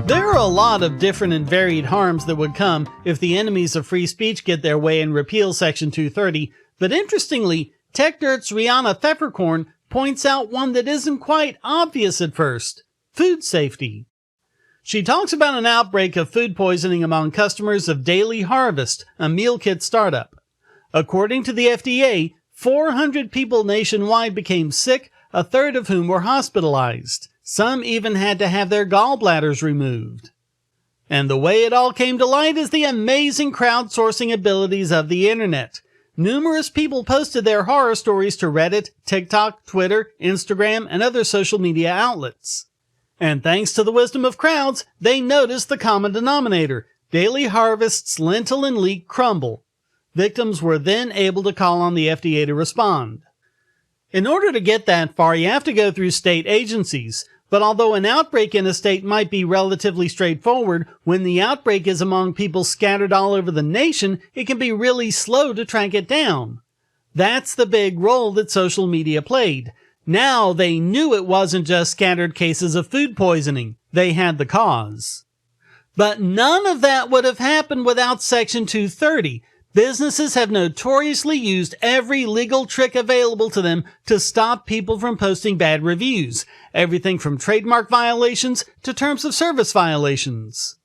There are a lot of different and varied harms that would come if the enemies of free speech get their way and repeal Section 230, but interestingly, TechDirt's Rihanna Pfefferkorn points out one that isn't quite obvious at first: food safety. She talks about an outbreak of food poisoning among customers of Daily Harvest, a meal kit startup. According to the FDA, 400 people nationwide became sick, a third of whom were hospitalized. Some even had to have their gallbladders removed. And the way it all came to light is the amazing crowdsourcing abilities of the internet. Numerous people posted their horror stories to Reddit, TikTok, Twitter, Instagram, and other social media outlets. And thanks to the wisdom of crowds, they noticed the common denominator: Daily Harvest's lentil and leek crumble. Victims were then able to call on the FDA to respond. In order to get that far, you have to go through state agencies. But although an outbreak in a state might be relatively straightforward, when the outbreak is among people scattered all over the nation, it can be really slow to track it down. That's the big role that social media played. Now they knew it wasn't just scattered cases of food poisoning. They had the cause. But none of that would have happened without Section 230. Businesses have notoriously used every legal trick available to them to stop people from posting bad reviews. Everything from trademark violations to terms of service violations.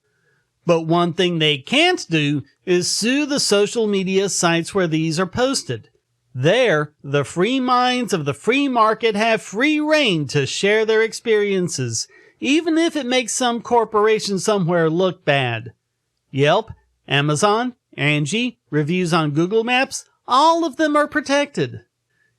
But one thing they can't do is sue the social media sites where these are posted. There, the free minds of the free market have free rein to share their experiences, even if it makes some corporation somewhere look bad. Yelp, Amazon, Angie, reviews on Google Maps, all of them are protected.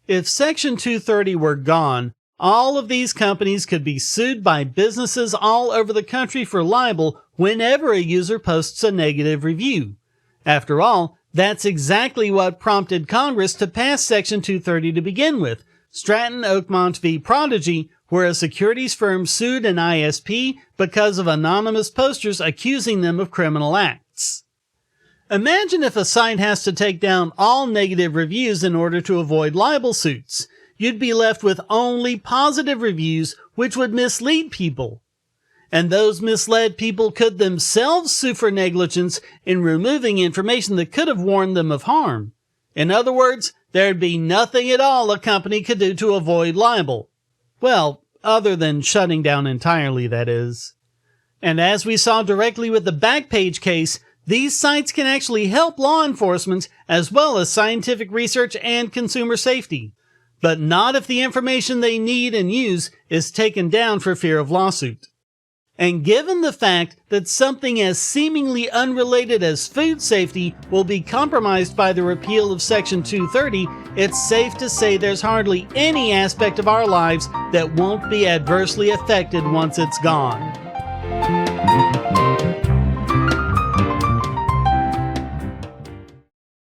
If Section 230 were gone, all of these companies could be sued by businesses all over the country for libel whenever a user posts a negative review. After all, that's exactly what prompted Congress to pass Section 230 to begin with: Stratton Oakmont v. Prodigy, where a securities firm sued an ISP because of anonymous posters accusing them of criminal acts. Imagine if a site has to take down all negative reviews in order to avoid libel suits. You'd be left with only positive reviews, which would mislead people. And those misled people could themselves sue for negligence in removing information that could have warned them of harm. In other words, there'd be nothing at all a company could do to avoid libel. Well, other than shutting down entirely, that is. And as we saw directly with the Backpage case, these sites can actually help law enforcement as well as scientific research and consumer safety. But not if the information they need and use is taken down for fear of lawsuit. And given the fact that something as seemingly unrelated as food safety will be compromised by the repeal of Section 230, it's safe to say there's hardly any aspect of our lives that won't be adversely affected once it's gone.